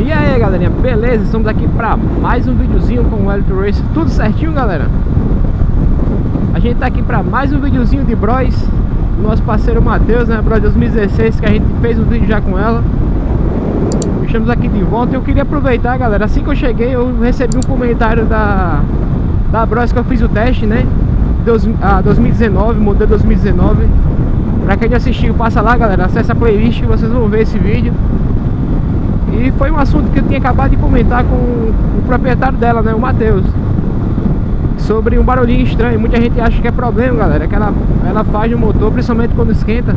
E aí galerinha, beleza? Estamos aqui para mais um videozinho com o Elito Racer. Tudo certinho, galera? A gente tá aqui para mais um videozinho de Bros, do nosso parceiro Matheus, né? Bros 2016, que a gente fez um vídeo já com ela. Estamos aqui de volta. Eu queria aproveitar, galera, assim que eu cheguei eu recebi um comentário da Bros que eu fiz o teste, né? 2019, modelo 2019. Pra quem não assistiu, passa lá, galera, acessa a playlist e vocês vão ver esse vídeo. E foi um assunto que eu tinha acabado de comentar com o proprietário dela, né, o Matheus, sobre um barulhinho estranho. Muita gente acha que é problema, galera, que ela faz no motor, principalmente quando esquenta.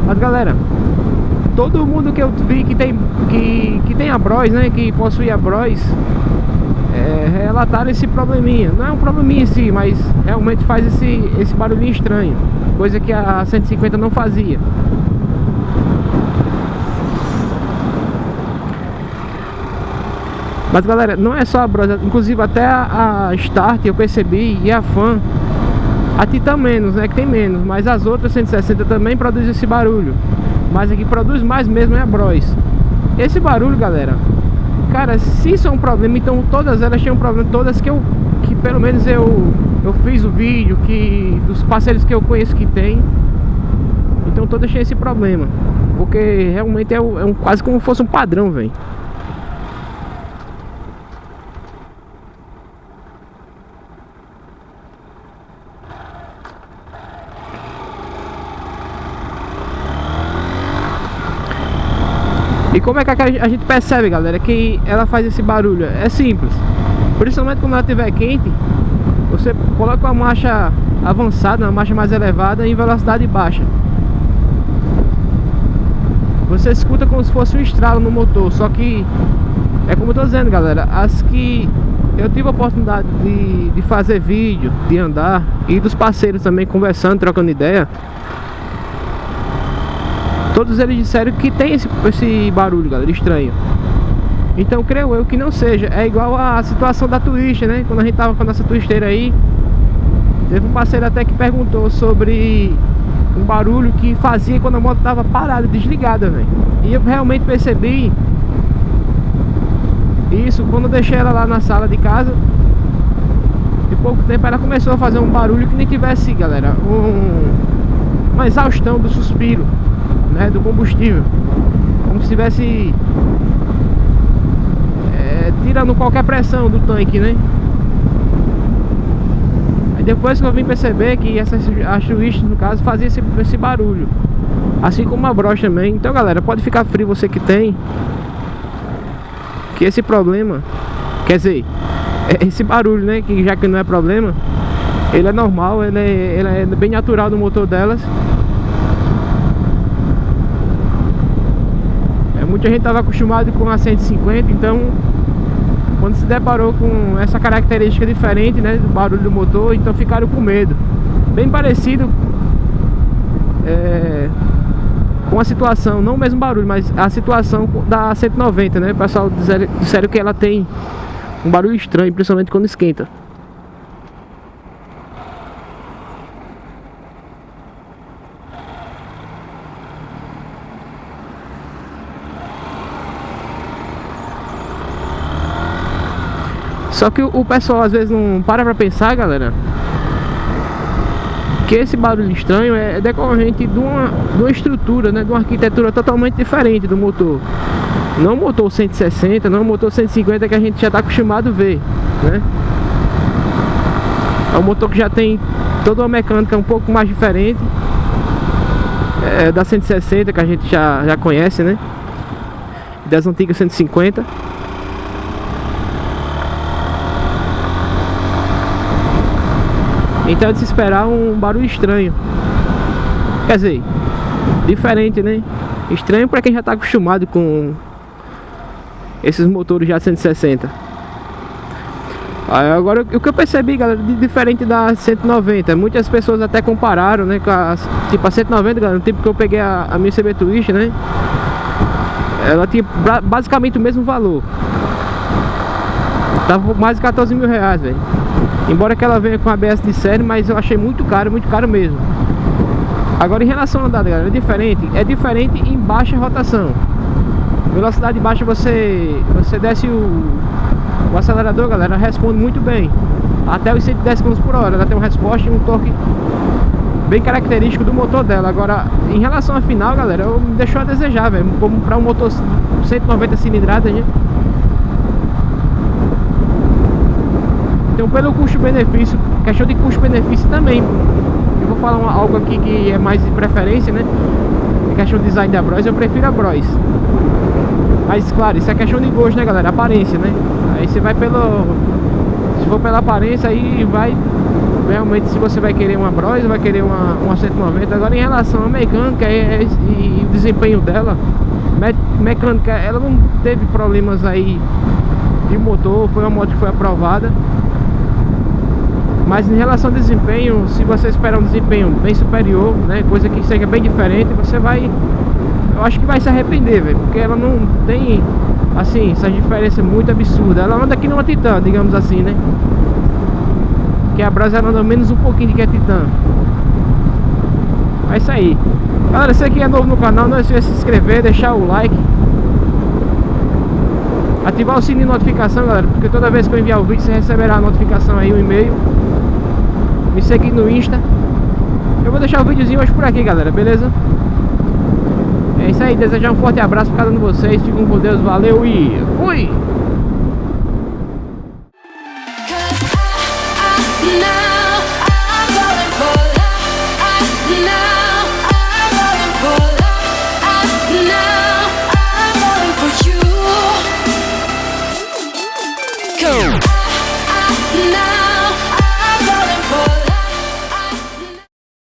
Mas, galera, todo mundo que eu vi que tem a Bros, né, que possui a Bros, relataram esse probleminha. Não é um probleminha em si, mas realmente faz esse barulhinho estranho, coisa que a 150 não fazia. Mas, galera, não é só a Bros, inclusive até a Start eu percebi, e a Fan, a Titan menos, né, que tem menos, mas as outras 160 também produzem esse barulho. Mas a que produz mais mesmo é a Bros. Esse barulho, galera, cara, se isso é um problema, então todas elas tinham um problema, todas que pelo menos eu fiz o vídeo, que dos parceiros que eu conheço que tem, então todas tinham esse problema, porque realmente é quase como se fosse um padrão, velho. E como é que a gente percebe, galera, que ela faz esse barulho? É simples. Principalmente quando ela estiver quente, você coloca uma marcha avançada, uma marcha mais elevada em velocidade baixa. Você escuta como se fosse um estralo no motor. Só que, é como eu tô dizendo, galera, as que eu tive a oportunidade de fazer vídeo, de andar, e dos parceiros também conversando, trocando ideia, todos eles disseram que tem esse barulho, galera, estranho. Então creio eu que não seja. É igual a situação da Twister, né? Quando a gente tava com a nossa Twister aí, teve um parceiro até que perguntou sobre um barulho que fazia quando a moto tava parada, desligada, velho. E eu realmente percebi isso quando eu deixei ela lá na sala de casa. De pouco tempo ela começou a fazer um barulho que nem tivesse, galera, uma exaustão do suspiro, né, do combustível, como se estivesse tirando qualquer pressão do tanque, né? Aí depois que eu vim perceber que a Twister, no caso, fazia esse barulho, assim como a Bros também. Então, galera, pode ficar frio você que tem, que esse problema, quer dizer, esse barulho, né, que já que não é problema, ele é normal, ele é bem natural do motor delas. Muita gente estava acostumado com a 150, então quando se deparou com essa característica diferente, né, do barulho do motor, então ficaram com medo. Bem parecido com a situação, não o mesmo barulho, mas a situação da 190, né? O pessoal disseram que ela tem um barulho estranho, principalmente quando esquenta. Só que o pessoal às vezes não para pra pensar, galera, que esse barulho estranho é decorrente de uma estrutura, né, de uma arquitetura totalmente diferente do motor. Não o motor 160, não o motor 150 que a gente já está acostumado a ver, né? É um motor que já tem toda uma mecânica um pouco mais diferente da 160, que a gente já conhece, né? Das antigas 150. Então é de se esperar um barulho estranho. Quer dizer, diferente, né? Estranho para quem já está acostumado com esses motores já 160. Agora, o que eu percebi, galera, de diferente da 190, muitas pessoas até compararam, né, com a 190, galera, no tempo que eu peguei a minha CB Twist, né? Ela tinha basicamente o mesmo valor. Tava por mais de 14 mil reais, velho. Embora que ela venha com ABS de série, mas eu achei muito caro mesmo. Agora, em relação à andada, galera, é diferente em baixa rotação. Velocidade baixa, você desce o acelerador, galera, responde muito bem. Até os 110 km por hora. Ela tem uma resposta e um torque bem característico do motor dela. Agora, em relação à final, galera, me deixou a desejar, velho. Como para um motor 190 cilindradas, gente. Então, pelo custo-benefício, questão de custo-benefício também, eu vou falar algo aqui que é mais de preferência, né? Em questão de design da Bros, eu prefiro a Bros. Mas, claro, isso é questão de gosto, né, galera? Aparência, né? Aí você vai pelo... Se for pela aparência, aí vai... Realmente, se você vai querer uma Bros, vai querer uma 190. Agora, em relação à mecânica e o desempenho dela, mecânica, ela não teve problemas aí de motor. Foi uma moto que foi aprovada. Mas em relação ao desempenho, se você esperar um desempenho bem superior, né, coisa que seja bem diferente, você vai... Eu acho que vai se arrepender, velho, porque ela não tem, assim, essa diferença muito absurda. Ela anda aqui numa Titan, digamos assim, né? Que a Bros anda menos um pouquinho de que a Titan. É isso aí. Galera, se aqui é novo no canal, não esqueça de se inscrever, deixar o like, ativar o sininho de notificação, galera, porque toda vez que eu enviar o vídeo, você receberá a notificação aí, um e-mail. Me seguir no Insta. Eu vou deixar o videozinho hoje por aqui, galera, beleza? É isso aí, desejar um forte abraço para cada um de vocês. Fiquem com Deus, valeu e fui!